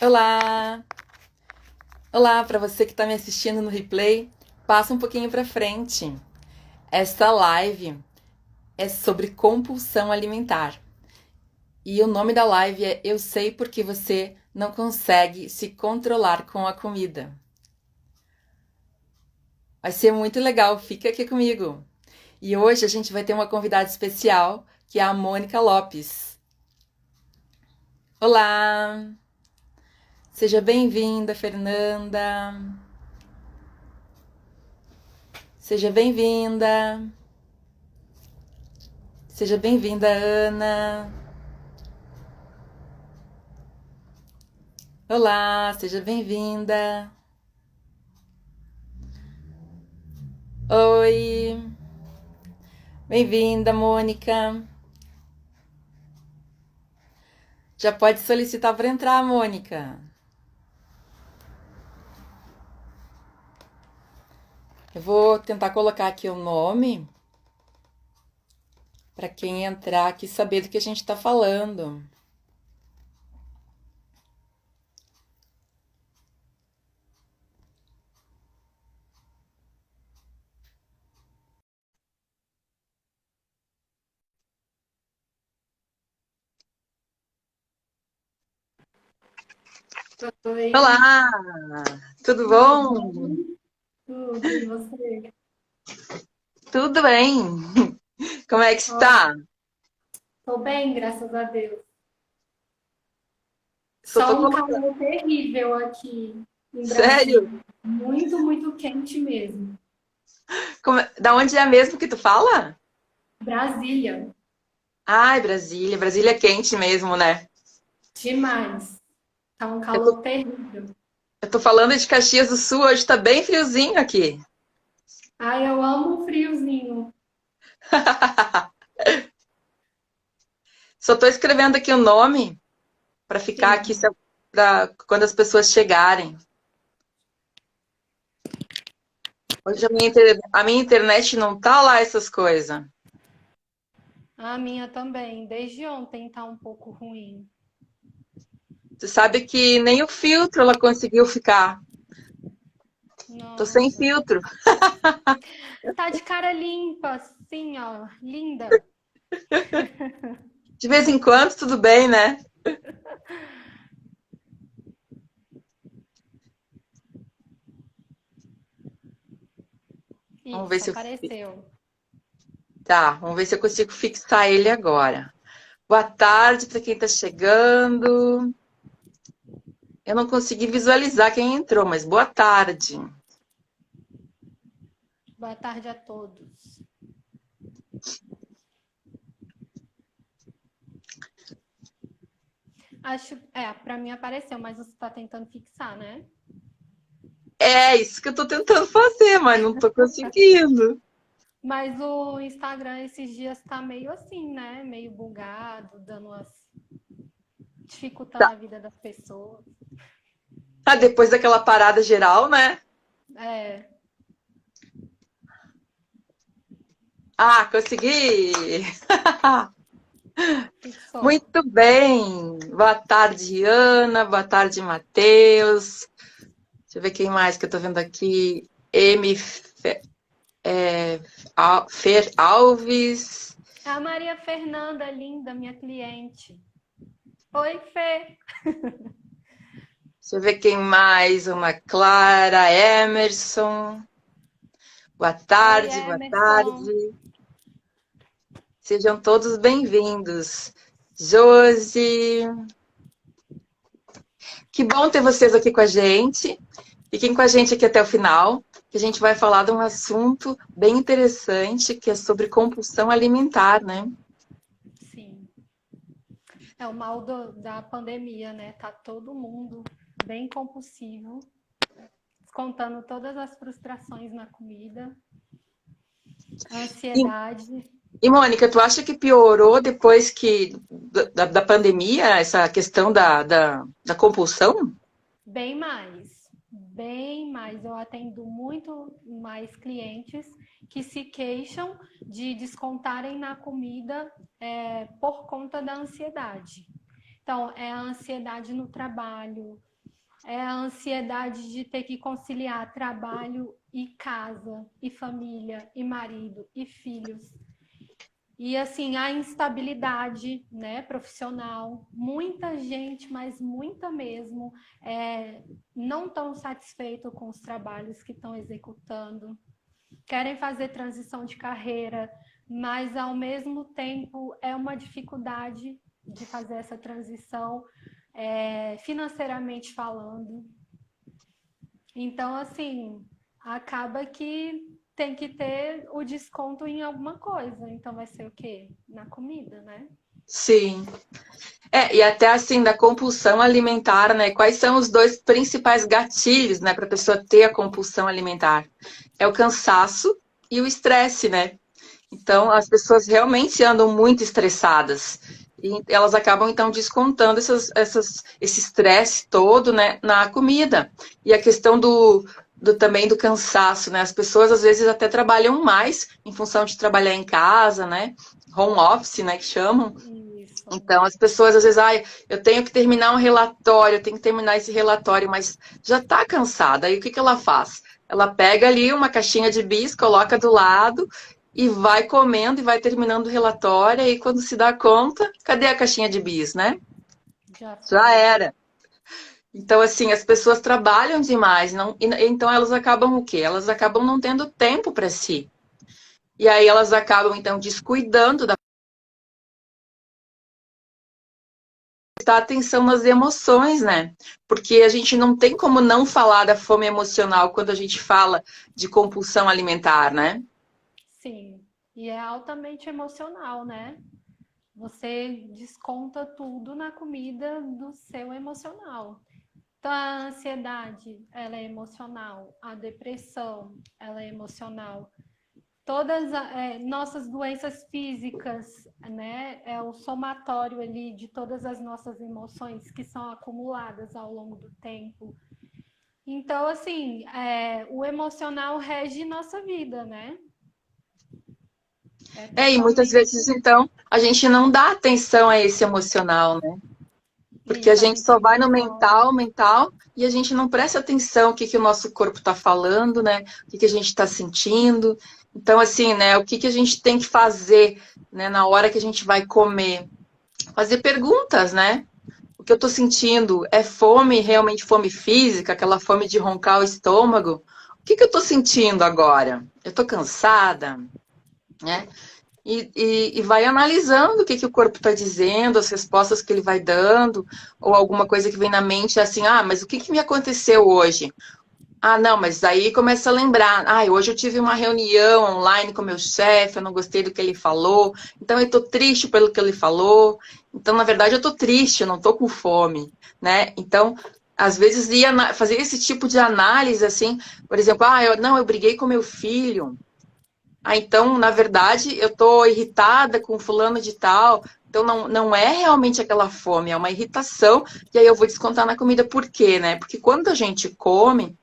Olá! Olá para você que está me assistindo no replay. Passa um pouquinho para frente. Esta live é sobre compulsão alimentar. E o nome da live é Eu sei porque você não consegue se controlar com a comida. Vai ser muito legal, fica aqui comigo. E hoje a gente vai ter uma convidada especial, que é a Mônica Lopes. Olá! Seja bem-vinda, Fernanda. Seja bem-vinda. Seja bem-vinda, Ana. Olá, seja bem-vinda. Oi, bem-vinda, Mônica. Já pode solicitar para entrar, Mônica. Eu vou tentar colocar aqui o nome para quem entrar aqui saber do que a gente está falando. Oi, Olá, tudo tudo bom? bem? Tudo, e você? Tudo bem. Como é que Ó, está? tô bem, graças a Deus. Só tô Só um colocando. calor terrível aqui em Sério? Brasília. Muito, muito quente mesmo. Da onde é mesmo que tu fala? Brasília, Ai, Brasília. Brasília é quente mesmo, né? demais. Tá um Eu tô, calor terrível. eu tô falando de Caxias do Sul, hoje tá bem friozinho aqui. Ai, eu amo o friozinho. Só tô escrevendo aqui o nome para ficar aqui Sim. para quando as pessoas chegarem. Hoje a minha internet não tá lá essas coisas. A minha também. Desde ontem tá um pouco ruim. Você sabe que nem o filtro ela conseguiu ficar. Tô sem Nossa. filtro. Tá de cara limpa, assim, ó. Linda. De vez em quando, tudo bem, né? Vamos ver Isso, se eu. apareceu. Tá, vamos ver se eu consigo fixar ele agora. Boa tarde para quem tá chegando. Eu não consegui visualizar quem entrou, mas boa tarde. Boa tarde a todos. Pra mim apareceu, mas você tá tentando fixar, né? É isso que eu tô tentando fazer, mas não tô conseguindo. Mas o Instagram esses dias tá meio assim, né? Meio bugado, dificultando a vida das pessoas. Ah, depois daquela parada geral, né? É, Ah, consegui! fixou. Muito bem! Boa tarde, Ana. Boa tarde, Matheus. Deixa eu ver quem mais que eu tô vendo aqui. Fer Alves. É a Maria Fernanda, linda, minha cliente. Oi, Fê. Deixa eu ver quem mais. Uma Clara Emerson. Boa Oi, tarde, boa Emerson. tarde. Sejam todos bem-vindos. Josi, que bom ter vocês aqui com a gente. Fiquem com a gente aqui até o final, que a gente vai falar de um assunto bem interessante, que é sobre compulsão alimentar, né? Sim. É o mal da pandemia, né? Tá todo mundo bem compulsivo, contando todas as frustrações na comida, a E, ansiedade. e Mônica, tu acha que piorou depois que da pandemia, essa questão da compulsão? Bem mais, bem mais. Eu atendo muito mais clientes que se queixam de descontarem na comida por conta da ansiedade. Então, é a ansiedade no trabalho, é a ansiedade de ter que conciliar trabalho e casa, e família, e marido, e filhos. E assim, a instabilidade, né, profissional, muita gente, mas muita mesmo, não estão satisfeitos com os trabalhos que estão executando, querem fazer transição de carreira, mas ao mesmo tempo é uma dificuldade de fazer essa transição, financeiramente falando. Então, assim, acaba que tem que ter o desconto em alguma coisa. Então vai ser o quê? Na comida, né? Sim. E até assim, da compulsão alimentar, né? Quais são os dois principais gatilhos, né, para a pessoa ter a compulsão alimentar? É o cansaço e o estresse, né? Então, as pessoas realmente andam muito estressadas. E elas acabam, então, descontando esse estresse todo, né, na comida. E a questão também do cansaço, né? As pessoas, às vezes, até trabalham mais em função de trabalhar em casa, né? Home office, né, que chamam. Isso. Então, as pessoas às vezes, eu tenho que terminar um relatório, eu tenho que terminar esse relatório, mas já está cansada. Aí o que ela faz? Ela pega ali uma caixinha de bis, coloca do lado e vai comendo e vai terminando o relatório. E quando se dá conta, cadê a caixinha de bis, né? Já Já foi. era. Então, assim, as pessoas trabalham demais, não, então elas acabam o quê? Elas acabam não tendo tempo para si. E aí elas acabam, então, descuidando da prestar atenção nas emoções, né? Porque a gente não tem como não falar da fome emocional quando a gente fala de compulsão alimentar, né? Sim. E é altamente emocional, né? Você desconta tudo na comida do seu emocional. Então, a ansiedade, ela é emocional. A depressão, ela é emocional. Todas nossas doenças físicas, né, é o somatório ali de todas as nossas emoções que são acumuladas ao longo do tempo. Então, assim, o emocional rege nossa vida, né? É E muitas totalmente vezes, então, a gente não dá atenção a esse emocional, né? Porque a isso, a gente gente só vai no ignora. mental, mental, e a gente não presta atenção o que o nosso corpo está falando, né? O que a gente está sentindo. Então, assim, né? O que a gente tem que fazer, né? Na hora que a gente vai comer? Fazer perguntas, né? O que eu estou sentindo é fome, realmente fome física, aquela fome de roncar o estômago? O que eu estou sentindo agora? Eu estou cansada, né? E vai analisando o que o corpo está dizendo, as respostas que ele vai dando, ou alguma coisa que vem na mente assim, mas o que me aconteceu hoje? Não, mas aí começa a lembrar. Hoje eu tive uma reunião online com meu chefe, eu não gostei do que ele falou, então eu tô triste pelo que ele falou. Então, na verdade, eu tô triste, eu não tô com fome, né? Então, às vezes ia fazer esse tipo de análise assim, por exemplo, eu briguei com meu filho. Então, na verdade, eu tô irritada com fulano de tal. Então, não é realmente aquela fome, é uma irritação. E aí eu vou descontar na comida. Por quê, né? Porque quando a gente come,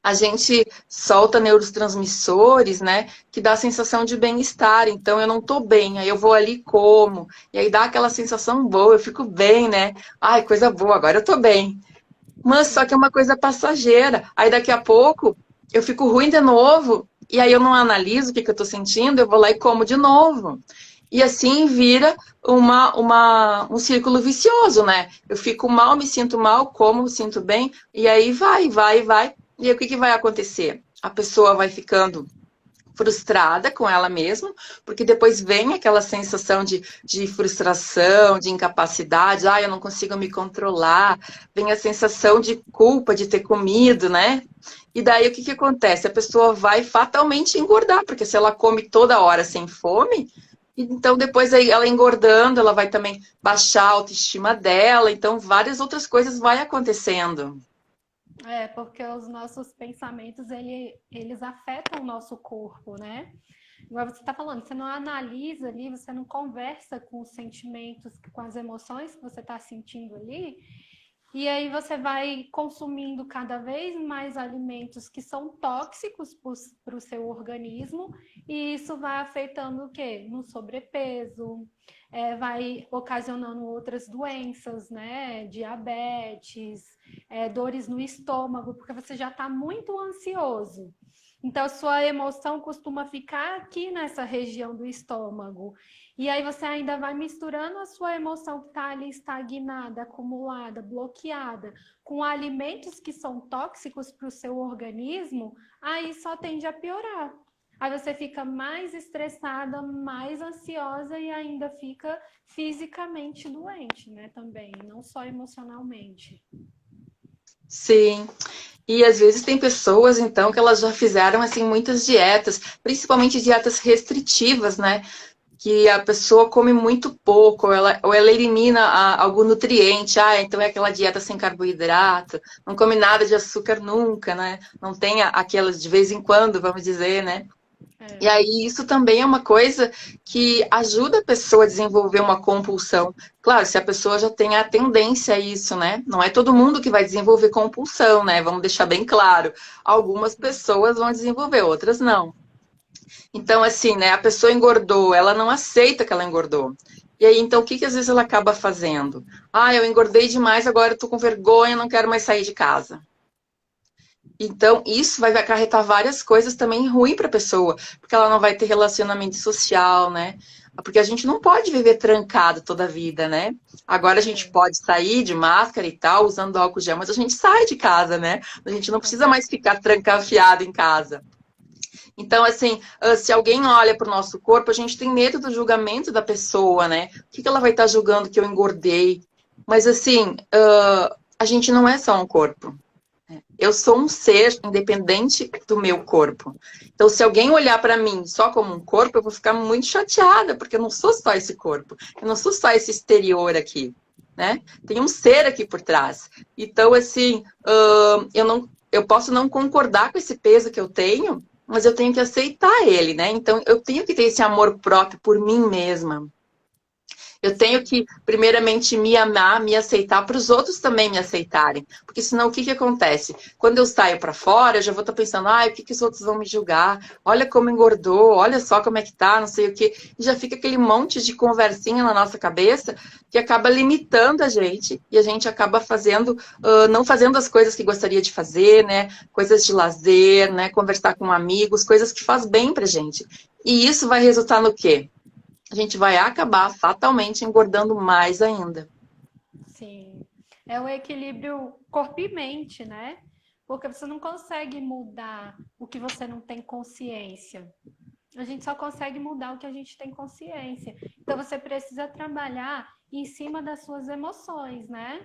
a gente solta neurotransmissores, né, que dá a sensação de bem-estar. Então, eu não tô bem, aí eu vou ali e como, e aí dá aquela sensação boa, eu fico bem, né? Ai, coisa boa, agora eu tô bem. Mas só que é Sim. uma coisa passageira. Aí daqui a pouco eu fico ruim de novo, e aí eu não analiso o que eu tô sentindo, eu vou lá e como de novo. E assim vira um círculo vicioso, né? Eu fico mal, me sinto mal, como, me sinto bem, e aí vai. E aí o que vai acontecer? A pessoa vai ficando frustrada com ela mesma, porque depois vem aquela sensação de frustração, de incapacidade, eu não consigo me controlar, vem a sensação de culpa de ter comido, né? E daí o que acontece? A pessoa vai fatalmente engordar, porque se ela come toda hora sem fome, então depois aí ela engordando, ela vai também baixar a autoestima dela, então várias outras coisas vai acontecendo. Porque os nossos pensamentos, eles afetam o nosso corpo, né? Igual você está falando, você não analisa ali, você não conversa com os sentimentos, com as emoções que você está sentindo ali, E aí você vai consumindo cada vez mais alimentos que são tóxicos para o seu organismo, e isso vai afetando o quê? No sobrepeso, vai ocasionando outras doenças, né? Diabetes, dores no estômago, porque você já está muito ansioso. Então, sua emoção costuma ficar aqui nessa região do estômago. E aí você ainda vai misturando a sua emoção que está ali estagnada, acumulada, bloqueada, com alimentos que são tóxicos para o seu organismo, aí só tende a piorar. Aí você fica mais estressada, mais ansiosa e ainda fica fisicamente doente, né? Também, não só emocionalmente. Sim. E às vezes tem pessoas, então, que elas já fizeram, assim, muitas dietas, principalmente dietas restritivas, né? Que a pessoa come muito pouco, ou ela elimina algum nutriente. Ah, então é aquela dieta sem carboidrato, não come nada de açúcar nunca, né? Não tem aquelas de vez em quando, vamos dizer, né? E É. aí isso também é uma coisa que ajuda a pessoa a desenvolver uma compulsão. Claro, se a pessoa já tem a tendência a isso, né? Não é todo mundo que vai desenvolver compulsão, né? Vamos deixar bem claro. Algumas pessoas vão desenvolver, outras não. Então, assim, né? A pessoa engordou, ela não aceita que ela engordou. E aí, então, o que às vezes ela acaba fazendo? Ah, eu engordei demais, agora eu tô com vergonha, não quero mais sair de casa. Então, isso vai acarretar várias coisas também ruins para a pessoa, porque ela não vai ter relacionamento social, né? Porque a gente não pode viver trancado toda a vida, né? Agora a gente É, pode sair de máscara e tal, usando álcool gel, mas a gente sai de casa, né? A gente não com precisa mais certeza. ficar trancafiado em casa. Então, assim, se alguém olha para o nosso corpo, a gente tem medo do julgamento da pessoa, né? O que ela vai estar julgando que eu engordei? Mas, assim, a gente não é só um corpo. Eu sou um ser independente do meu corpo. Então, se alguém olhar para mim só como um corpo, eu vou ficar muito chateada, porque eu não sou só esse corpo. Eu não sou só esse exterior aqui, né? Tem um ser aqui por trás. Então, assim, eu posso não concordar com esse peso que eu tenho, mas eu tenho que aceitar ele, né? Então, eu tenho que ter esse amor próprio por mim mesma. Eu tenho Sim. que, primeiramente, me amar, me aceitar, para os outros também me aceitarem. Porque senão o que que acontece? Quando eu saio para fora, eu já vou estar pensando, o que que os outros vão me julgar? Olha como engordou, olha só como é que tá, não sei o quê. E já fica aquele monte de conversinha na nossa cabeça que acaba limitando a gente e a gente acaba fazendo, não fazendo as coisas que gostaria de fazer, né? Coisas de lazer, né? Conversar com amigos, coisas que faz bem pra gente. E isso vai resultar no quê? A gente vai acabar fatalmente engordando mais ainda. Sim. É o equilíbrio corpo e mente, né? Porque você não consegue mudar o que você não tem consciência. A gente só consegue mudar o que a gente tem consciência. Então você precisa trabalhar em cima das suas emoções, né?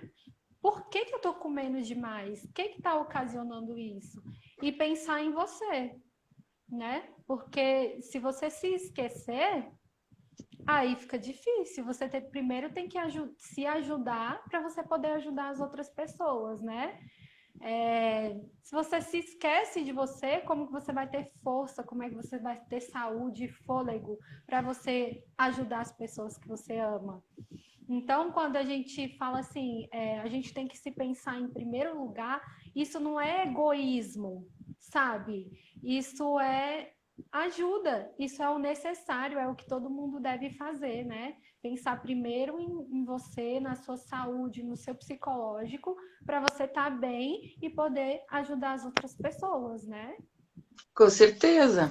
Por que eu tô comendo demais? O que está ocasionando isso? E pensar em você, né? Porque se você se esquecer, aí fica difícil. Você primeiro tem que se ajudar para você poder ajudar as outras pessoas, né? Se você se esquece de você, como que você vai ter força? Como é que você vai ter saúde e fôlego para você ajudar as pessoas que você ama? Então, quando a gente fala assim, a gente tem que se pensar em primeiro lugar, isso não é egoísmo, sabe? Isso é ajuda, isso é o necessário, é o que todo mundo deve fazer, né? Pensar primeiro em você, na sua saúde, no seu psicológico, para você estar bem e poder ajudar as outras pessoas, né? Com certeza.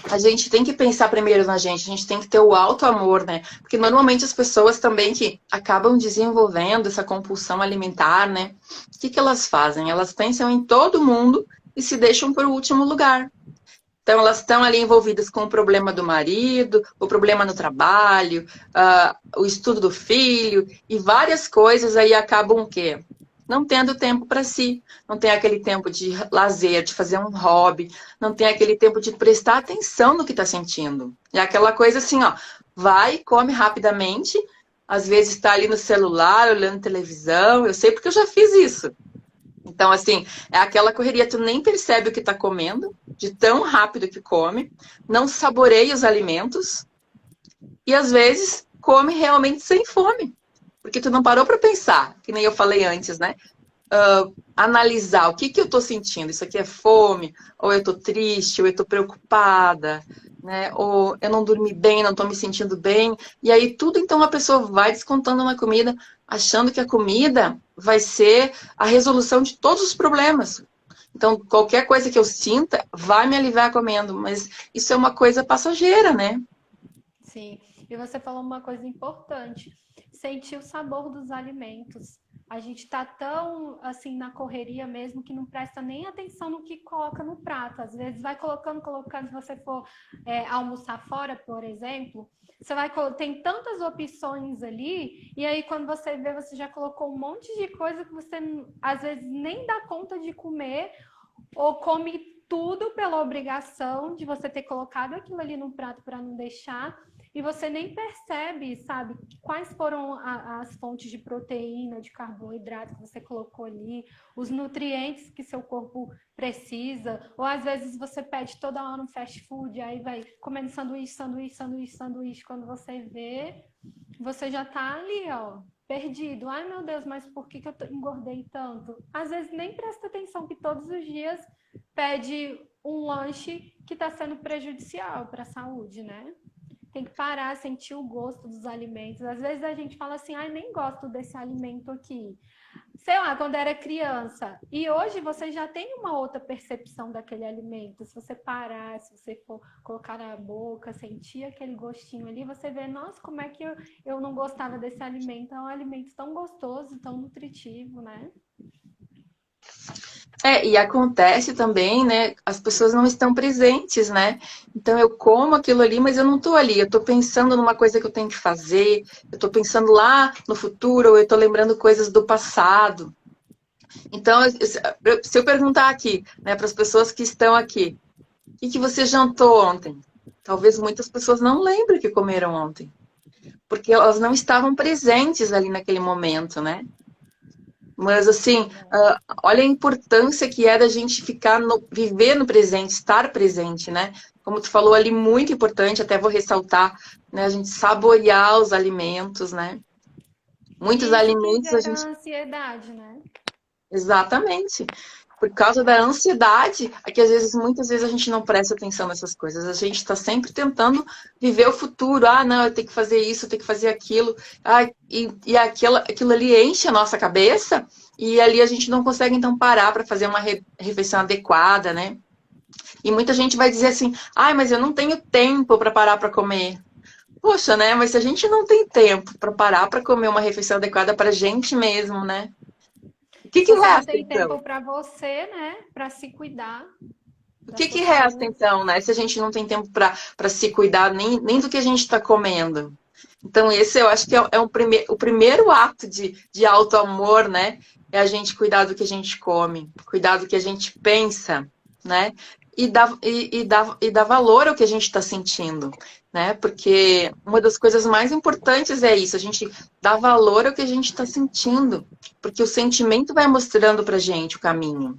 A gente tem que pensar primeiro na gente, a gente tem que ter o alto amor, né? Porque normalmente as pessoas também que acabam desenvolvendo essa compulsão alimentar, né? O que que elas fazem? Elas pensam em todo mundo e se deixam por último lugar. Então, elas estão ali envolvidas com o problema do marido, o problema no trabalho, o estudo do filho e várias coisas aí acabam o quê? Não tendo tempo para si, não tem aquele tempo de lazer, de fazer um hobby, não tem aquele tempo de prestar atenção no que está sentindo. É aquela coisa assim, ó, vai, come rapidamente, às vezes está ali no celular, olhando televisão, eu sei porque eu já fiz isso. Então, assim, é aquela correria, tu nem percebe o que tá comendo, de tão rápido que come, não saboreia os alimentos e às vezes come realmente sem fome, porque tu não parou para pensar, que nem eu falei antes, né? analisar o que que eu estou sentindo. Isso aqui é fome, ou eu estou triste, ou eu estou preocupada, né? Ou eu não dormi bem, não estou me sentindo bem. E aí tudo, então, a pessoa vai descontando na comida, achando que a comida vai ser a resolução de todos os problemas. Então, qualquer coisa que eu sinta vai me aliviar comendo, mas isso é uma coisa passageira, né? Sim. E você falou uma coisa importante: sentir o sabor dos alimentos. A gente tá tão assim na correria mesmo que não presta nem atenção no que coloca no prato. Às vezes vai colocando, colocando. Se você for almoçar fora, por exemplo, você vai tem tantas opções ali, e aí quando você vê, você já colocou um monte de coisa que você às vezes nem dá conta de comer, ou come tudo pela obrigação de você ter colocado aquilo ali no prato para não deixar, e você nem percebe, sabe, quais foram as fontes de proteína, de carboidrato que você colocou ali, os nutrientes que seu corpo precisa, ou às vezes você pede toda hora um fast food, aí vai comendo sanduíche, sanduíche, sanduíche, sanduíche, quando você vê, você já tá ali, ó, perdido. Ai, meu Deus, mas por que eu engordei tanto? Às vezes nem presta atenção que todos os dias pede um lanche que está sendo prejudicial para a saúde, né? Tem que parar, sentir o gosto dos alimentos. Às vezes a gente fala assim, ai, nem gosto desse alimento aqui. Sei lá, quando era criança. E hoje você já tem uma outra percepção daquele alimento. Se você parar, se você for colocar na boca, sentir aquele gostinho ali, você vê, nossa, como é que eu não gostava desse alimento? É um alimento tão gostoso, tão nutritivo, né? E acontece também, né? As pessoas não estão presentes, né? Então eu como aquilo ali, mas eu não estou ali. Eu estou pensando numa coisa que eu tenho que fazer, eu estou pensando lá no futuro, ou eu estou lembrando coisas do passado. Então, se eu perguntar aqui, né, para as pessoas que estão aqui, o que você jantou ontem? Talvez muitas pessoas não lembrem o que comeram ontem, porque elas não estavam presentes ali naquele momento, né? Mas assim, olha a importância que é da gente viver no presente, estar presente, né? Como tu falou ali, muito importante, até vou ressaltar, né? A gente saborear os alimentos, né? Muitos E isso que alimentos a gera gente. ansiedade, né? Exatamente. Por causa da ansiedade, é que às vezes, muitas vezes a gente não presta atenção nessas coisas. A gente está sempre tentando viver o futuro. Ah, não, eu tenho que fazer isso, eu tenho que fazer aquilo. Ah, e aquilo ali enche a nossa cabeça e ali a gente não consegue, então, parar para fazer uma refeição adequada, né? E muita gente vai dizer assim, ah, mas eu não tenho tempo para parar para comer. Poxa, né? Mas se a gente não tem tempo para parar para comer uma refeição adequada para a gente mesmo, né? O que Se que você não resta, tem então? tempo para você, né? Para se cuidar O da que sua que resta, saúde. então, né? Se a gente não tem tempo para se cuidar nem do que a gente está comendo. Então, esse eu acho que o primeiro ato de auto-amor, né? É a gente cuidar do que a gente come, cuidar do que a gente pensa, né? E dar valor ao que a gente está sentindo, né? Porque uma das coisas mais importantes é isso, a gente dá valor ao que a gente está sentindo, porque o sentimento vai mostrando para gente o caminho.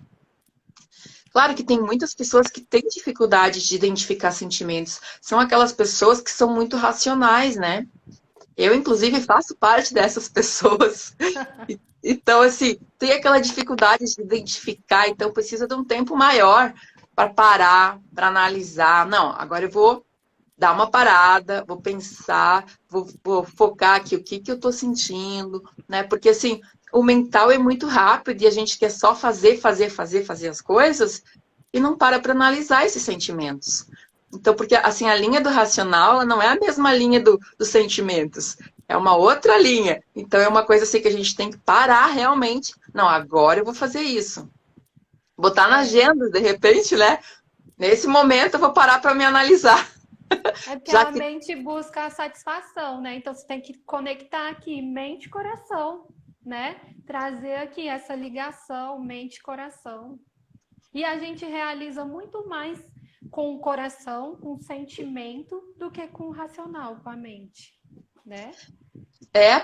Claro que tem muitas pessoas que têm dificuldade de identificar sentimentos. São aquelas pessoas que são muito racionais, né? Eu, inclusive, faço parte dessas pessoas. Então, assim, tem aquela dificuldade de identificar, então precisa de um tempo maior para parar, para analisar. Não, agora eu vou dar uma parada, vou pensar, vou focar aqui o que, que eu estou sentindo, né? Porque, assim, o mental é muito rápido e a gente quer só fazer as coisas e não para analisar esses sentimentos. Então, porque, assim, a linha do racional ela não é a mesma linha dos sentimentos. É uma outra linha. Então, é uma coisa assim que a gente tem que parar realmente. Não, agora eu vou fazer isso. Botar na É, agenda, de repente, né? Nesse momento eu vou parar para me analisar. é porque Já a que mente busca a satisfação, né? Então você tem que conectar aqui mente e coração, né? Trazer aqui essa ligação mente e coração. E a gente realiza muito mais com o coração, com o sentimento, do que com o racional, com a mente, né?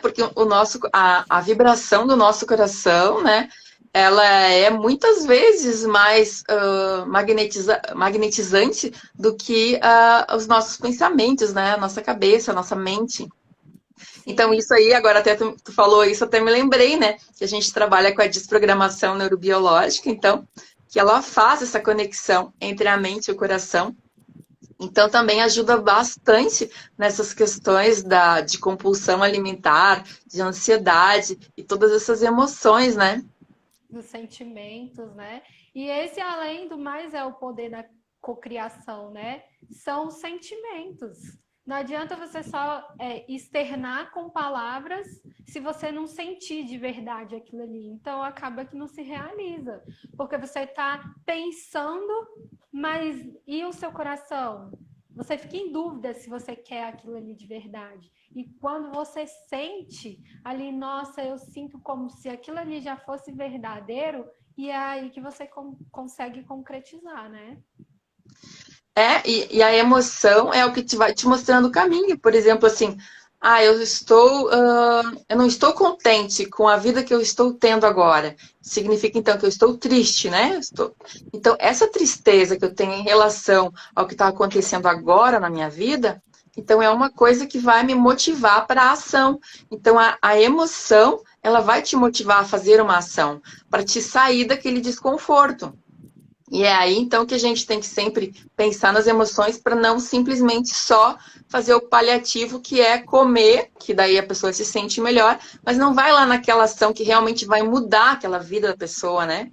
porque a vibração do nosso coração, né? Ela é muitas vezes mais magnetizante do que os nossos pensamentos, né? A nossa cabeça, a nossa mente. Então, Sim, isso aí, agora até tu falou isso, até me lembrei, né? Que a gente trabalha com a desprogramação neurobiológica, então, que ela faz essa conexão entre a mente e o coração. Então, também ajuda bastante nessas questões de compulsão alimentar, de ansiedade e todas essas emoções, né? dos sentimentos, né? E esse, além do mais, é o poder da cocriação, né? São os sentimentos. Não adianta você só externar com palavras se você não sentir de verdade aquilo ali. Então acaba que não se realiza, porque você está pensando, mas e o seu coração? Você fica em dúvida se você quer aquilo ali de verdade. E quando você sente ali, nossa, eu sinto como se aquilo ali já fosse verdadeiro, e é aí que você consegue concretizar, né? E a emoção é o que te vai te mostrando o caminho. Por exemplo, assim, eu não estou contente com a vida que eu estou tendo agora. Significa então que eu estou triste, né? Então, essa tristeza que eu tenho em relação ao que está acontecendo agora na minha vida, então é uma coisa que vai me motivar para a ação. Então, a emoção, ela vai te motivar a fazer uma ação, para te sair daquele desconforto. E é aí então que a gente tem que sempre pensar nas emoções para não simplesmente só fazer o paliativo, que é comer, que daí a pessoa se sente melhor, mas não vai lá naquela ação que realmente vai mudar aquela vida da pessoa, né?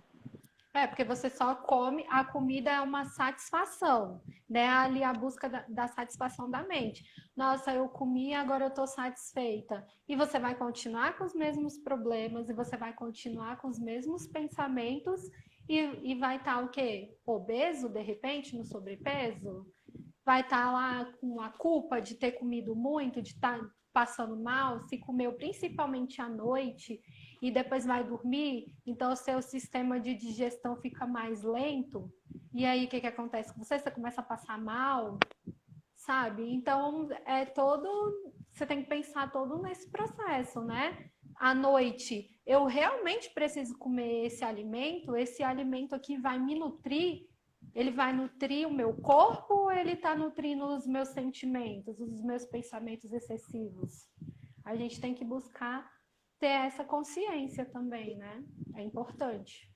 É, porque você só come, a comida é uma satisfação, né? Ali a busca da satisfação da mente. Nossa, eu comi, agora eu estou satisfeita. E você vai continuar com os mesmos problemas, e você vai continuar com os mesmos pensamentos, e vai estar o quê? Obeso, de repente, no sobrepeso? Vai estar lá com a culpa de ter comido muito, de estar passando mal, se comeu principalmente à noite e depois vai dormir, então o seu sistema de digestão fica mais lento. E aí o que acontece com você? Você começa a passar mal, sabe? Então é todo. Você tem que pensar todo nesse processo, né? À noite, eu realmente preciso comer esse alimento aqui vai me nutrir, ele vai nutrir o meu corpo ou ele está nutrindo os meus sentimentos, os meus pensamentos excessivos? A gente tem que buscar ter essa consciência também, né? É importante.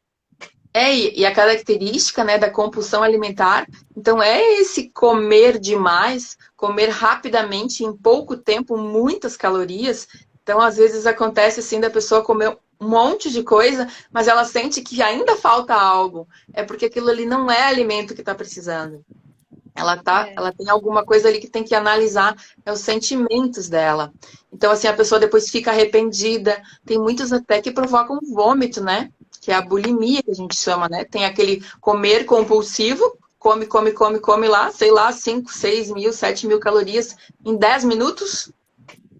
E a característica, né, da compulsão alimentar, então é esse comer demais, comer rapidamente, em pouco tempo, muitas calorias. Então, às vezes acontece assim da pessoa comer um monte de coisa, mas ela sente que ainda falta algo. É porque aquilo ali não é alimento que está precisando. É, Ela tem alguma coisa ali que tem que analisar, é os sentimentos dela. Então, assim, a pessoa depois fica arrependida. Tem muitos até que provocam vômito, né? Que é a bulimia que a gente chama, né? Tem aquele comer compulsivo, come, come, come, come lá, sei lá, 5, 6 mil, 7 mil calorias em 10 minutos.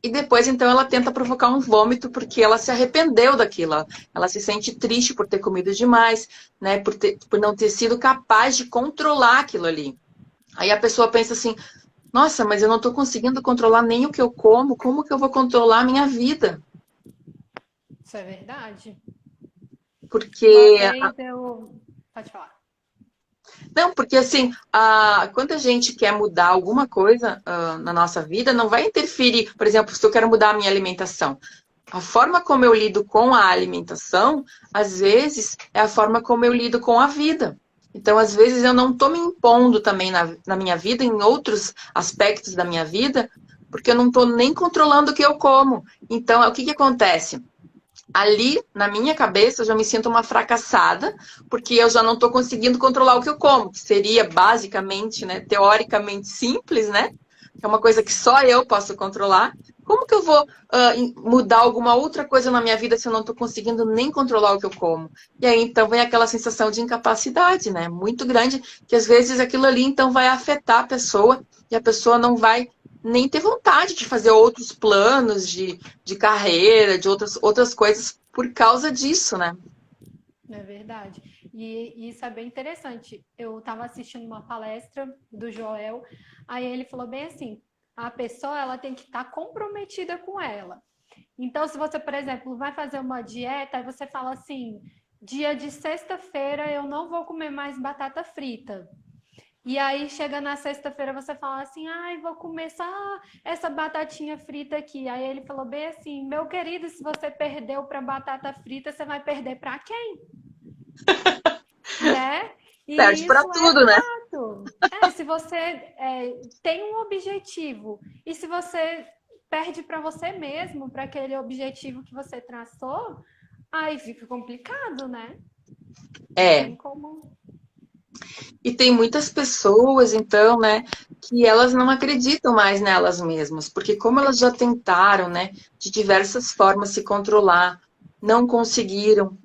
E depois, então, ela tenta provocar um vômito porque ela se arrependeu daquilo. Ela se sente triste por ter comido demais, né? Por não ter sido capaz de controlar aquilo ali. Aí a pessoa pensa assim: nossa, mas eu não estou conseguindo controlar nem o que eu como que eu vou controlar a minha vida? isso é verdade. Uma Porque, vez eu. Pode falar. não, porque assim, quando a gente quer mudar alguma coisa na nossa vida, não vai interferir, por exemplo, se eu quero mudar a minha alimentação. A forma como eu lido com a alimentação, às vezes, é a forma como eu lido com a vida. Então, às vezes, eu não estou me impondo também na minha vida, em outros aspectos da minha vida, porque eu não estou nem controlando o que eu como. Então, o que que acontece? Ali, na minha cabeça, eu já me sinto uma fracassada, porque eu já não estou conseguindo controlar o que eu como, que seria basicamente, né, teoricamente simples, né? Que é uma coisa que só eu posso controlar. Como que eu vou mudar alguma outra coisa na minha vida se eu não estou conseguindo nem controlar o que eu como? E aí, então, vem aquela sensação de incapacidade, né? Muito grande, que às vezes aquilo ali, então, vai afetar a pessoa, e a pessoa não vai nem ter vontade de fazer outros planos de carreira, de outras coisas por causa disso, né? É verdade. E isso é bem interessante. Eu estava assistindo uma palestra do Joel, aí ele falou bem assim: a pessoa ela tem que estar comprometida com ela. Então, se você, por exemplo, vai fazer uma dieta, aí você fala assim: dia de sexta-feira eu não vou comer mais batata frita. E aí chega na sexta-feira, você fala assim, ai, vou comer só essa batatinha frita aqui. Aí ele falou bem assim, meu querido, se você perdeu para batata frita, você vai perder para quem? Né? Perde E para isso é tudo, né? fato. Se você tem um objetivo e se você perde para você mesmo, para aquele objetivo que você traçou, aí fica complicado, né? Não É. tem como. E tem muitas pessoas, então, né, que elas não acreditam mais nelas mesmas, porque como elas já tentaram, né, de diversas formas se controlar, não conseguiram,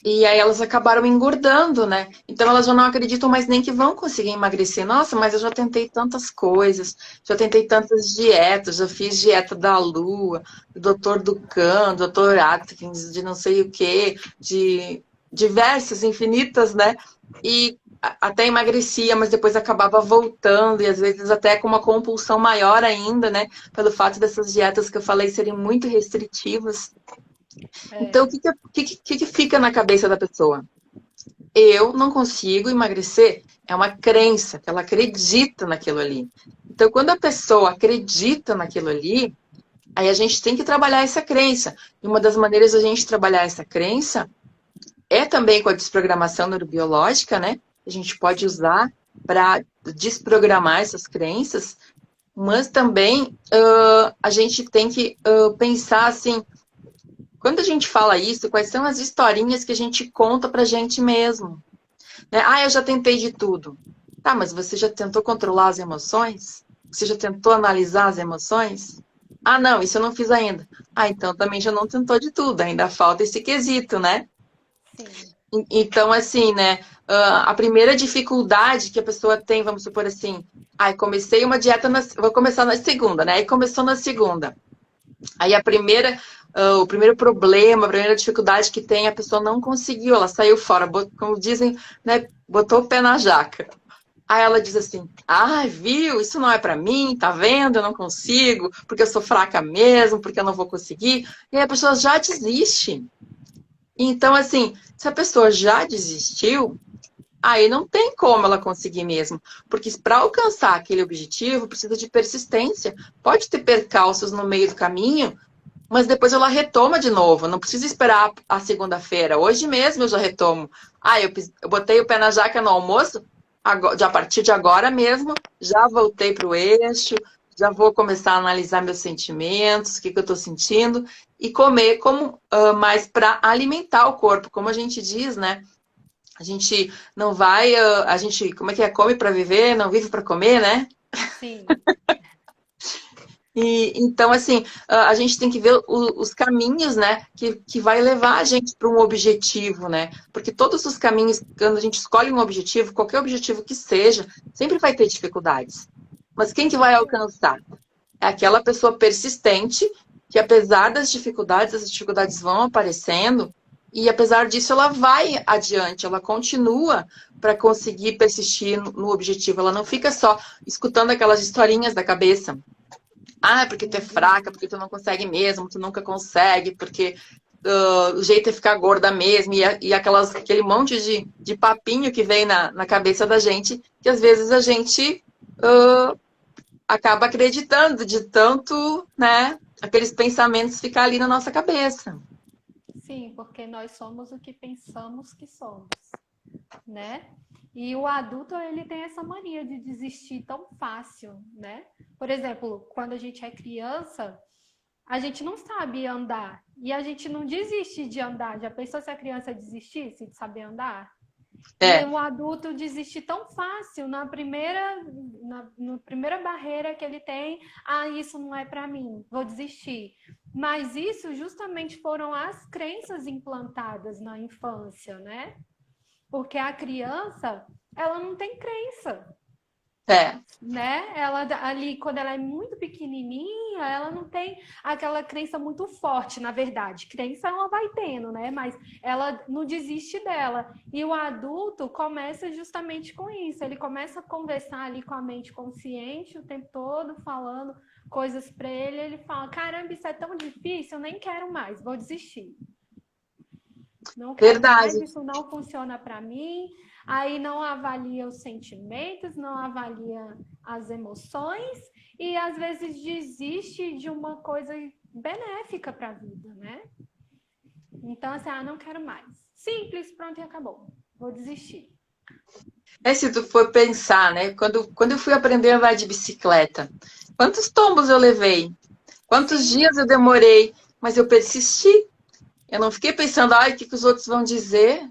e aí elas acabaram engordando, né? Então elas já não acreditam mais nem que vão conseguir emagrecer. Nossa, mas eu já tentei tantas coisas, já tentei tantas dietas, já fiz dieta da Lua, do Dr. Dukan, Dr. Atkins, de não sei o quê, de diversas, infinitas, né? E até emagrecia, mas depois acabava voltando, e às vezes até com uma compulsão maior ainda, né? Pelo fato dessas dietas que eu falei serem muito restritivas. Então, o É, que fica na cabeça da pessoa? Eu não consigo emagrecer. É uma crença, que ela acredita naquilo ali. Então, quando a pessoa acredita naquilo ali, aí a gente tem que trabalhar essa crença. E uma das maneiras da gente trabalhar essa crença é também com a desprogramação neurobiológica, né? A gente pode sim. usar para desprogramar essas crenças, mas também a gente tem que pensar assim, quando a gente fala isso, quais são as historinhas que a gente conta pra gente mesmo? Né? Ah, eu já tentei de tudo. Tá, mas você já tentou controlar as emoções? Você já tentou analisar as emoções? Ah, não, isso eu não fiz ainda. Ah, então também já não tentou de tudo, ainda falta esse quesito, né? Sim. Então, assim, né? A primeira dificuldade que a pessoa tem, vamos supor assim, ai, comecei uma dieta, vou começar na segunda, né? Aí começou na segunda. Aí o primeiro problema, a primeira dificuldade que tem, a pessoa não conseguiu, ela saiu fora, como dizem, né, botou o pé na jaca. Aí ela diz assim: ah, viu, isso não é pra mim, tá vendo? Eu não consigo, porque eu sou fraca mesmo, porque eu não vou conseguir. E aí a pessoa já desiste. Então, assim, se a pessoa já desistiu, aí não tem como ela conseguir mesmo, porque para alcançar aquele objetivo precisa de persistência. Pode ter percalços no meio do caminho, mas depois ela retoma de novo. Não precisa esperar a segunda-feira. Hoje mesmo eu já retomo. Ah, eu botei o pé na jaca no almoço, a partir de agora mesmo, já voltei para o eixo, já vou começar a analisar meus sentimentos, o que eu estou sentindo, e comer como mais para alimentar o corpo, como a gente diz, né? A gente não vai, a gente, como é que é? Come para viver, não vive para comer, né? Sim. E, então, assim, a gente tem que ver os caminhos, né, que vai levar a gente para um objetivo, né? Porque todos os caminhos, quando a gente escolhe um objetivo, qualquer objetivo que seja, sempre vai ter dificuldades. Mas quem Com que vai certeza. alcançar? É aquela pessoa persistente, que apesar das dificuldades, as dificuldades vão aparecendo, e apesar disso, ela vai adiante, ela continua para conseguir persistir no objetivo. Ela não fica só escutando aquelas historinhas da cabeça. Ah, é porque tu é fraca, porque tu não consegue mesmo, tu nunca consegue, porque o jeito é ficar gorda mesmo, e aquele monte de papinho que vem na cabeça da gente, que às vezes a gente acaba acreditando de tanto, né, aqueles pensamentos ficar ali na nossa cabeça. Sim, porque nós somos o que pensamos que somos, né? E o adulto, ele tem essa mania de desistir tão fácil, né? Por exemplo, quando a gente é criança, a gente não sabe andar e a gente não desiste de andar. Já pensou se a criança desistisse de saber andar? E É, o adulto desiste tão fácil na primeira barreira que ele tem, ah, isso não é para mim, vou desistir. Mas isso justamente foram as crenças implantadas na infância, né? Porque a criança, ela não tem crença, é, né? Ela ali, quando ela é muito pequenininha, ela não tem aquela crença muito forte, na verdade. Crença ela vai tendo, né? Mas ela não desiste dela. E o adulto começa justamente com isso. Ele começa a conversar ali com a mente consciente o tempo todo, falando coisas para ele. Ele fala: caramba, isso é tão difícil, eu nem quero mais, vou desistir. Não quero mais, Verdade. isso não funciona para mim. Aí não avalia os sentimentos, não avalia as emoções e às vezes desiste de uma coisa benéfica para a vida, né? Então, assim, não quero mais. Simples, pronto e acabou. Vou desistir. Se tu for pensar, né? Quando eu fui aprender a andar de bicicleta, quantos tombos eu levei? Quantos Sim, dias eu demorei? Mas eu persisti. Eu não fiquei pensando, ai, o que, que os outros vão dizer?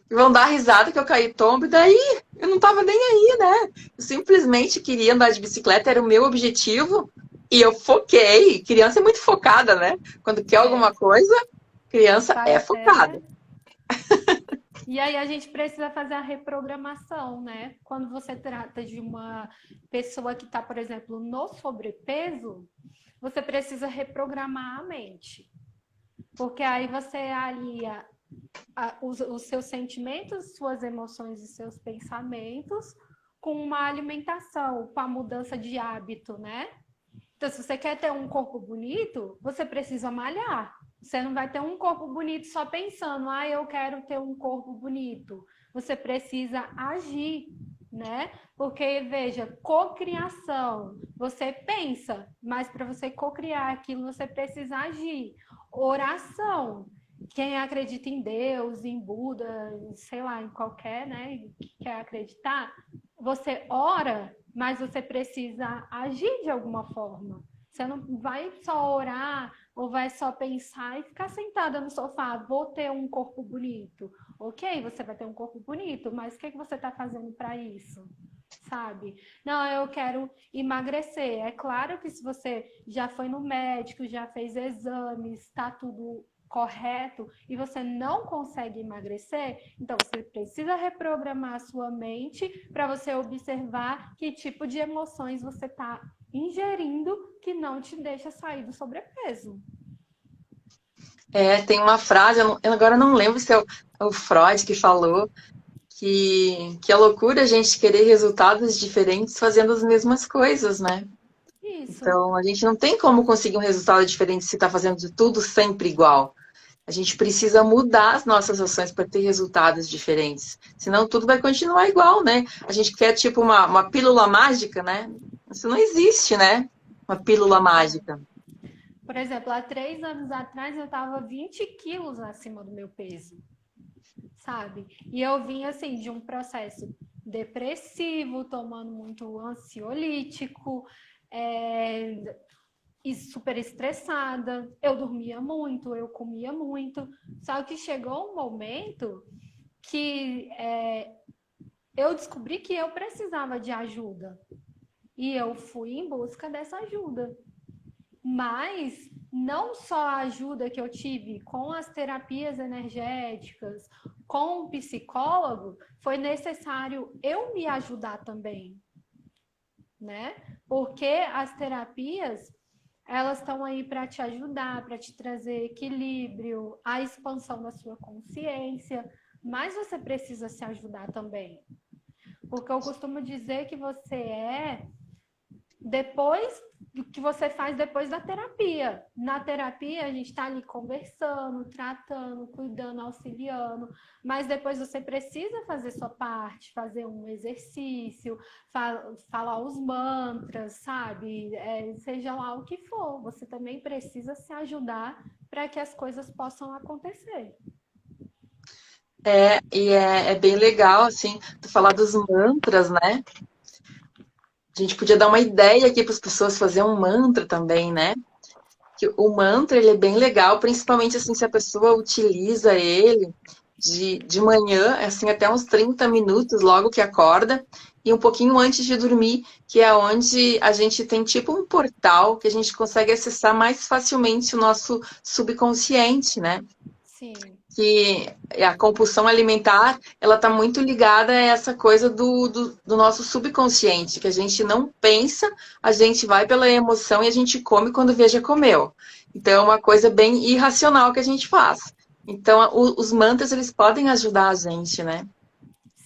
Vão dar risada que eu caí tombo, e daí eu não tava nem aí, né? Eu simplesmente queria andar de bicicleta, era o meu objetivo, e eu foquei. Criança é muito focada, né? Quando quer alguma é. coisa, criança Vai é até. focada. E aí a gente precisa fazer a reprogramação, né? Quando você trata de uma pessoa que está, por exemplo, no sobrepeso, você precisa reprogramar a mente. Porque aí você alia os seus sentimentos, suas emoções e seus pensamentos com uma alimentação, com a mudança de hábito, né? Então, se você quer ter um corpo bonito, você precisa malhar. Você não vai ter um corpo bonito só pensando, eu quero ter um corpo bonito. Você precisa agir, né? Porque, veja, cocriação, você pensa, mas para você cocriar aquilo, você precisa agir. Oração, quem acredita em Deus, em Buda, sei lá, em qualquer, né, que quer acreditar, você ora, mas você precisa agir de alguma forma. Você não vai só orar ou vai só pensar e ficar sentada no sofá, vou ter um corpo bonito. Ok, você vai ter um corpo bonito, mas o que você está fazendo para isso? Sabe? Não, eu quero emagrecer. É claro que se você já foi no médico, já fez exames, está tudo correto e você não consegue emagrecer, então você precisa reprogramar a sua mente para você observar que tipo de emoções você está ingerindo que não te deixa sair do sobrepeso. Tem uma frase, eu agora não lembro se é o Freud que falou, que é loucura a gente querer resultados diferentes fazendo as mesmas coisas, né? Isso. Então, a gente não tem como conseguir um resultado diferente se está fazendo tudo sempre igual. A gente precisa mudar as nossas ações para ter resultados diferentes. Senão tudo vai continuar igual, né? A gente quer tipo uma pílula mágica, né? Isso não existe, né? Uma pílula mágica. Por exemplo, há 3 anos atrás eu estava 20 quilos acima do meu peso, sabe? E eu vim assim de um processo depressivo, tomando muito ansiolítico, e super estressada. Eu dormia muito, eu comia muito. Só que chegou um momento que eu descobri que eu precisava de ajuda. E eu fui em busca dessa ajuda. Mas não só a ajuda que eu tive com as terapias energéticas, com o psicólogo, foi necessário eu me ajudar também, né? Porque as terapias, elas estão aí para te ajudar, para te trazer equilíbrio, a expansão da sua consciência, mas você precisa se ajudar também. Porque eu costumo dizer que você é depois do que você faz depois da terapia. Na terapia, a gente está ali conversando, tratando, cuidando, auxiliando, mas depois você precisa fazer sua parte, fazer um exercício, falar os mantras, sabe? Seja lá o que for, você também precisa se ajudar para que as coisas possam acontecer. É bem legal, assim, tu falar dos mantras, né? A gente podia dar uma ideia aqui para as pessoas fazer um mantra também, né? Que o mantra ele é bem legal, principalmente assim se a pessoa utiliza ele de manhã, assim até uns 30 minutos logo que acorda e um pouquinho antes de dormir, que é onde a gente tem tipo um portal que a gente consegue acessar mais facilmente o nosso subconsciente, né? Sim, Que a compulsão alimentar ela está muito ligada a essa coisa do nosso subconsciente, que a gente não pensa, a gente vai pela emoção e a gente come quando vê já comeu. Então é uma coisa bem irracional que a gente faz. Então os mantras eles podem ajudar a gente, né?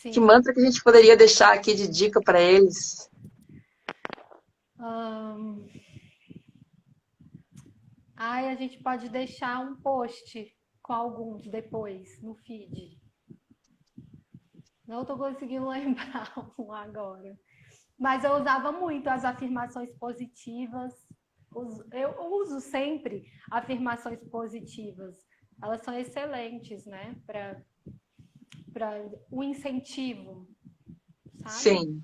Que sim. mantra que a gente poderia deixar aqui de dica para eles? A gente pode deixar um post com alguns depois no feed. Não estou conseguindo lembrar um agora. Mas eu usava muito as afirmações positivas. Eu uso sempre afirmações positivas. Elas são excelentes, né? Para o incentivo, sabe? Sim.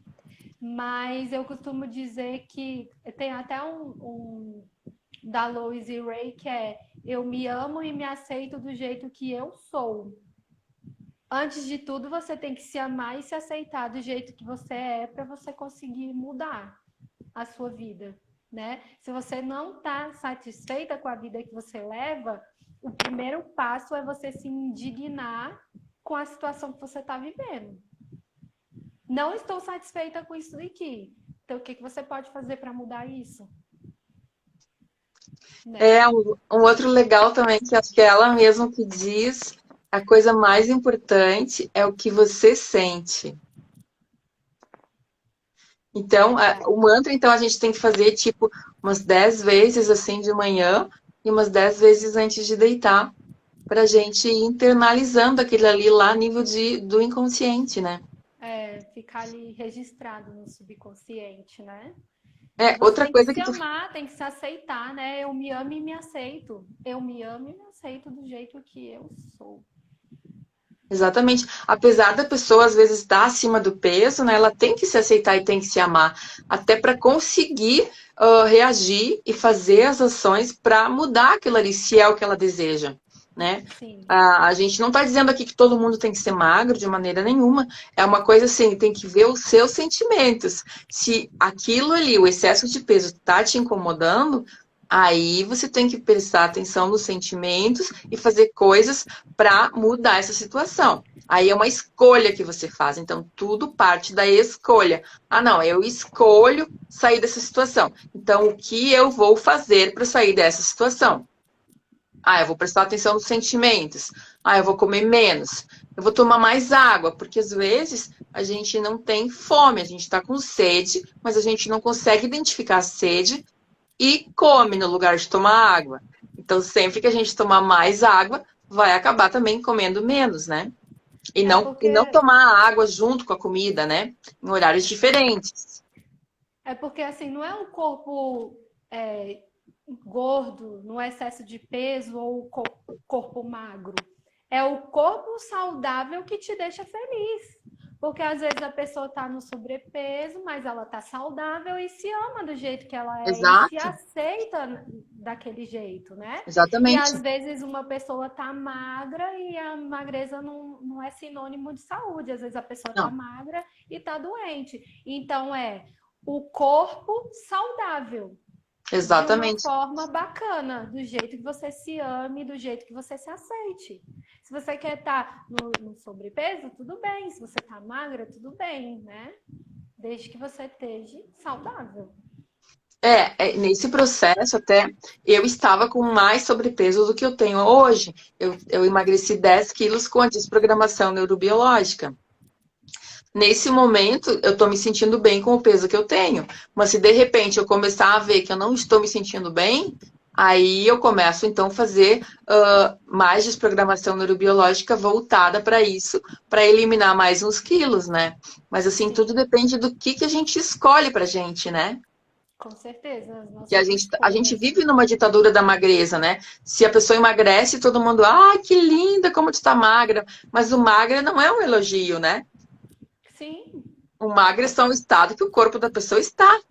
Mas eu costumo dizer que tem até um da Louise Hay que é: eu me amo e me aceito do jeito que eu sou. Antes de tudo, você tem que se amar e se aceitar do jeito que você é para você conseguir mudar a sua vida, né? Se você não está satisfeita com a vida que você leva, o primeiro passo é você se indignar com a situação que você está vivendo. Não estou satisfeita com isso aqui. Então, o que você pode fazer para mudar isso? Né? Um outro legal também, que acho que é ela mesma que diz, a coisa mais importante é o que você sente. Então, o mantra, então, a gente tem que fazer, tipo, umas 10 vezes, assim, de manhã e umas 10 vezes antes de deitar, pra gente ir internalizando aquilo ali lá a nível do inconsciente, né? Ficar ali registrado no subconsciente, né? E É, você outra tem que coisa se que tu... amar, tem que se aceitar, né? Eu me amo e me aceito. Eu me amo e me aceito do jeito que eu sou. Exatamente. Apesar da pessoa, às vezes, estar acima do peso, né? Ela tem que se aceitar e tem que se amar, até para conseguir reagir e fazer as ações para mudar aquilo ali, se é o que ela deseja, né? Sim. A gente não está dizendo aqui que todo mundo tem que ser magro de maneira nenhuma. É uma coisa assim, tem que ver os seus sentimentos. Se aquilo ali, o excesso de peso, está te incomodando, aí você tem que prestar atenção nos sentimentos e fazer coisas para mudar essa situação. Aí é uma escolha que você faz. Então, tudo parte da escolha. Ah, não, eu escolho sair dessa situação. Então, o que eu vou fazer para sair dessa situação? Ah, eu vou prestar atenção nos sentimentos. Ah, eu vou comer menos. Eu vou tomar mais água, porque às vezes a gente não tem fome, a gente está com sede, mas a gente não consegue identificar a sede e come no lugar de tomar água. Então, sempre que a gente tomar mais água, vai acabar também comendo menos, né? É E não porque tomar água junto com a comida, né? Em horários diferentes. É porque, assim, não é o corpo gordo, no excesso de peso ou o corpo magro. É o corpo saudável que te deixa feliz. Porque às vezes a pessoa está no sobrepeso, mas ela está saudável e se ama do jeito que ela é e se Exato, aceita daquele jeito, né? E exatamente. às vezes uma pessoa está magra e a magreza não é sinônimo de saúde. Às vezes a pessoa está Não, magra e está doente. Então o corpo saudável, de uma exatamente. forma bacana, do jeito que você se ame, do jeito que você se aceite. Se você quer estar no sobrepeso, tudo bem. Se você está magra, tudo bem, né? Desde que você esteja saudável. Nesse processo até eu estava com mais sobrepeso do que eu tenho hoje. Eu emagreci 10 quilos com a desprogramação neurobiológica. Nesse momento, eu estou me sentindo bem com o peso que eu tenho. Mas se de repente eu começar a ver que eu não estou me sentindo bem, aí eu começo então a fazer mais desprogramação neurobiológica voltada para isso, para eliminar mais uns quilos, né? Mas assim, tudo Sim, depende do que a gente escolhe pra gente, né? com certeza, as Que nossas a gente escolhas. vive numa ditadura da magreza, né? Se a pessoa emagrece, todo mundo, ah, que linda, como tu tá magra. Mas o magra não é um elogio, né? Sim, O magra é só um estado que o corpo da pessoa está.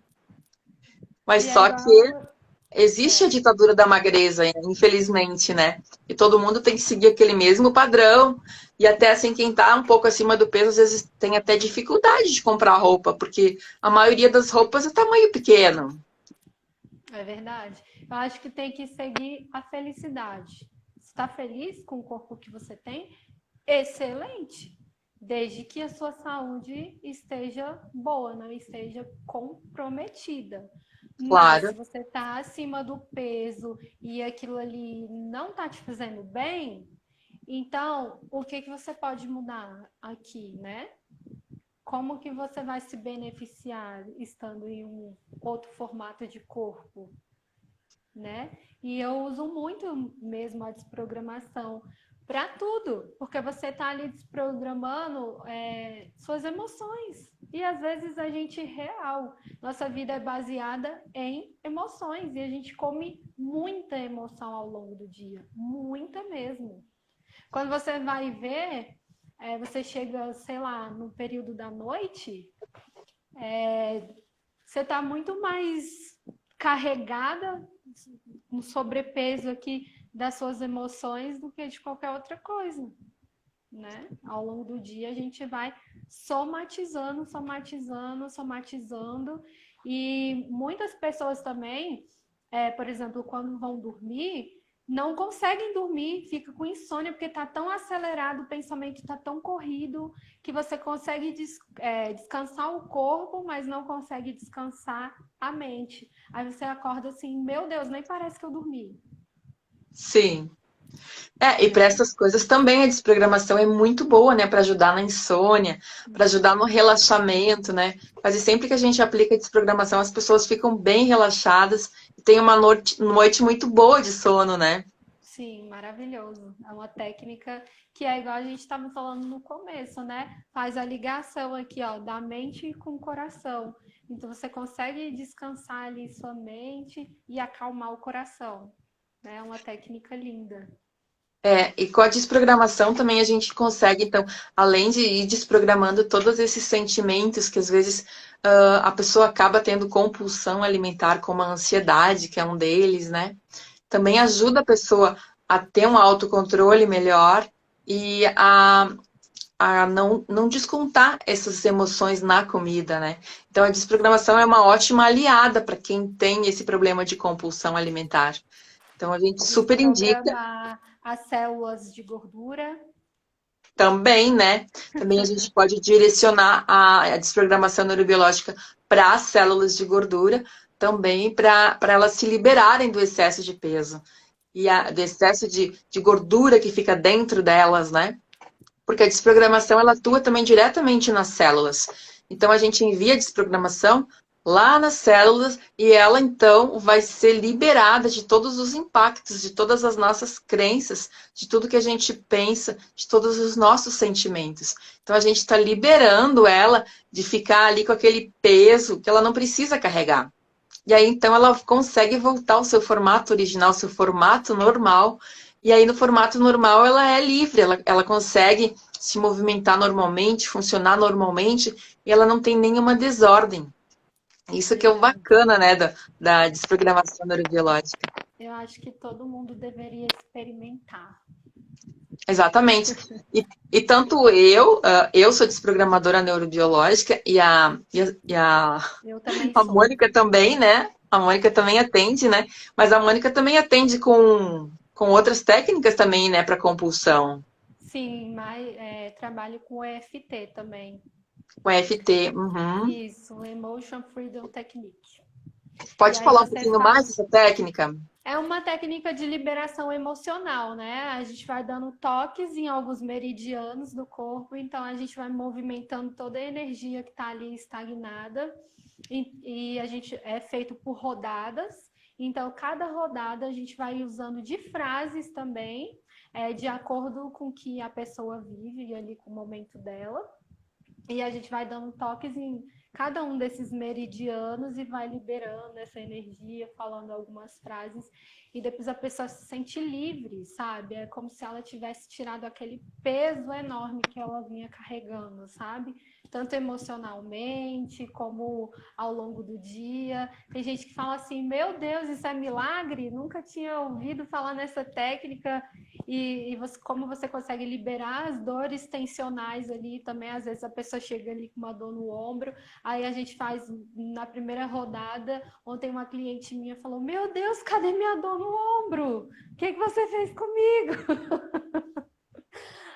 Mas e é só que igual. existe a É, ditadura da magreza, infelizmente, né? E todo mundo tem que seguir aquele mesmo padrão. E até assim, quem tá um pouco acima do peso, às vezes tem até dificuldade de comprar roupa, porque a maioria das roupas é tamanho pequeno. é verdade. Eu acho que tem que seguir a felicidade. Está feliz com o corpo que você tem? Excelente. Desde que a sua saúde esteja boa, não esteja comprometida. Mas Claro. se você está acima do peso e aquilo ali não está te fazendo bem, então o que você pode mudar aqui, né? Como que você vai se beneficiar estando em um outro formato de corpo? né? E eu uso muito mesmo a desprogramação para tudo, porque você está ali desprogramando suas emoções. E às vezes a gente real, nossa vida é baseada em emoções e a gente come muita emoção ao longo do dia, muita mesmo. Quando você vai ver, você chega, sei lá, no período da noite, você está muito mais carregada, um sobrepeso aqui das suas emoções do que de qualquer outra coisa, né? Ao longo do dia a gente vai somatizando, somatizando, somatizando e muitas pessoas também, por exemplo, quando vão dormir, não conseguem dormir, fica com insônia porque está tão acelerado, o pensamento está tão corrido que você consegue descansar o corpo, mas não consegue descansar a mente. Aí você acorda assim, meu Deus, nem parece que eu dormi. Sim. E para Né? essas coisas também a desprogramação é muito boa, né? Para ajudar na insônia, para ajudar no relaxamento, né? Quase sempre que a gente aplica a desprogramação, as pessoas ficam bem relaxadas e têm uma noite muito boa de sono, né? Sim, maravilhoso. É uma técnica que é igual a gente estava falando no começo, né? Faz a ligação aqui, ó, da mente com o coração. Então você consegue descansar ali sua mente e acalmar o coração. Né? É uma técnica linda. E com a desprogramação também a gente consegue, então, além de ir desprogramando todos esses sentimentos que às vezes a pessoa acaba tendo compulsão alimentar, como a ansiedade, que é um deles, né? Também ajuda a pessoa a ter um autocontrole melhor e a não descontar essas emoções na comida, né? Então a desprogramação é uma ótima aliada para quem tem esse problema de compulsão alimentar. Então a gente super indica Desprogramar as células de gordura. também, né? Também a gente pode direcionar a desprogramação neurobiológica para as células de gordura, também para elas se liberarem do excesso de peso e do excesso de gordura que fica dentro delas, né? Porque a desprogramação ela atua também diretamente nas células. Então a gente envia a desprogramação lá nas células e ela então vai ser liberada de todos os impactos, de todas as nossas crenças, de tudo que a gente pensa, de todos os nossos sentimentos. Então a gente está liberando ela de ficar ali com aquele peso que ela não precisa carregar. E aí então ela consegue voltar ao seu formato original, ao seu formato normal. E aí no formato normal ela é livre, ela consegue se movimentar normalmente, funcionar normalmente, e ela não tem nenhuma desordem. Isso que é o bacana, né, da desprogramação neurobiológica. Eu acho que todo mundo deveria experimentar. Exatamente. E tanto eu sou desprogramadora neurobiológica Eu também a sou. Mônica também, né? A Mônica também atende, né? Mas a Mônica também atende com outras técnicas também, né, para compulsão. Sim, mas trabalho com EFT também. Com EFT. Uhum. Isso, Emotion Freedom Technique. E Pode aí falar um você pouquinho mais faz. dessa técnica? É uma técnica de liberação emocional, né? A gente vai dando toques em alguns meridianos do corpo, então a gente vai movimentando toda a energia que está ali estagnada. E a gente é feito por rodadas. Então, cada rodada a gente vai usando de frases também, de acordo com o que a pessoa vive ali com o momento dela. E a gente vai dando toques em cada um desses meridianos e vai liberando essa energia, falando algumas frases. E depois a pessoa se sente livre, sabe? É como se ela tivesse tirado aquele peso enorme que ela vinha carregando, sabe? Tanto emocionalmente como ao longo do dia. Tem gente que fala assim: meu Deus, isso é milagre? Nunca tinha ouvido falar nessa técnica. E você, como você consegue liberar as dores tensionais ali também, às vezes a pessoa chega ali com uma dor no ombro, aí a gente faz na primeira rodada, ontem uma cliente minha falou, meu Deus, cadê minha dor no ombro? O que você fez comigo?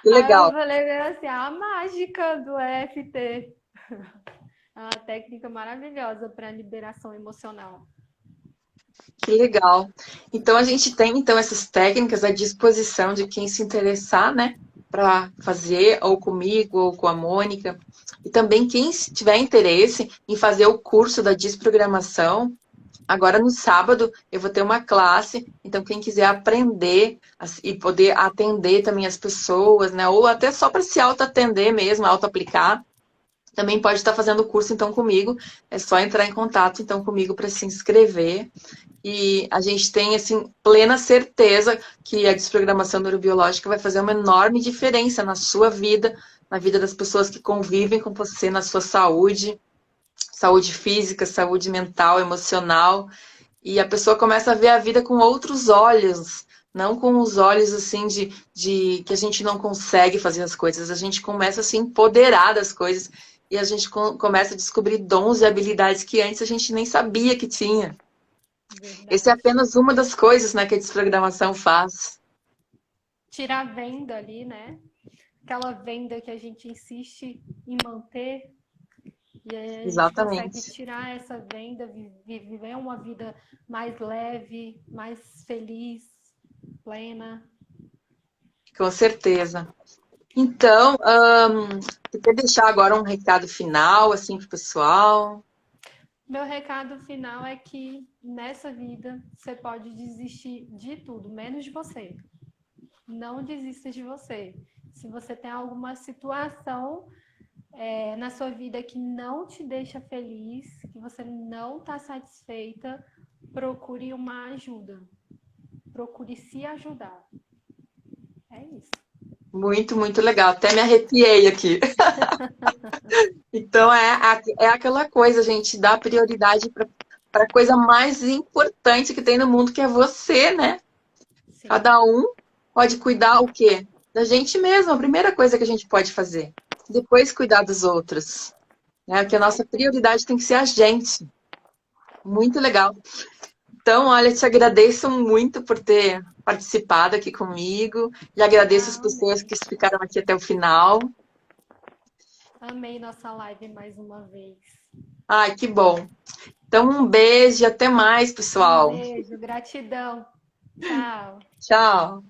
Que Aí eu legal. falei assim, a mágica do EFT. É uma técnica maravilhosa para liberação emocional. Que legal. Então a gente tem então essas técnicas à disposição de quem se interessar, né, para fazer ou comigo ou com a Mônica. E também quem tiver interesse em fazer o curso da desprogramação, Agora no sábado eu vou ter uma classe, então quem quiser aprender e poder atender também as pessoas, né? Ou até só para se auto-atender mesmo, auto-aplicar, também pode estar fazendo o curso então comigo. É só entrar em contato então comigo para se inscrever. E a gente tem assim plena certeza que a desprogramação neurobiológica vai fazer uma enorme diferença na sua vida, na vida das pessoas que convivem com você, na sua saúde, saúde física, saúde mental, emocional. E a pessoa começa a ver a vida com outros olhos, não com os olhos assim de que a gente não consegue fazer as coisas. A gente começa a se empoderar das coisas e a gente começa a descobrir dons e habilidades que antes a gente nem sabia que tinha. Essa é Verdade. apenas uma das coisas, né, que a desprogramação faz. Tirar a venda ali, né? Aquela venda que a gente insiste em manter. E aí a gente consegue Exatamente. tirar essa venda, viver uma vida mais leve, mais feliz, plena. Com certeza. Então, você quer deixar agora um recado final, assim, pro pessoal? Meu recado final é que nessa vida você pode desistir de tudo, menos de você. Não desista de você. Se você tem alguma situação na sua vida que não te deixa feliz, que você não está satisfeita, procure uma ajuda. Procure se ajudar. É isso. Muito, muito legal. Até me arrepiei aqui. Então, é aquela coisa, gente, dá prioridade para a coisa mais importante que tem no mundo, que é você, né? Sim, Cada um pode cuidar o quê? Da gente mesmo, a primeira coisa que a gente pode fazer. Depois cuidar dos outros. Né? Porque com a nossa certeza. prioridade tem que ser a gente. Muito legal. Então, olha, te agradeço muito por ter participado aqui comigo. E agradeço as Ah, pessoas amei. que ficaram aqui até o final. Amei nossa live mais uma vez. Ai, que bom. Então, um beijo e até mais, Um pessoal. beijo, gratidão. Tchau. Tchau.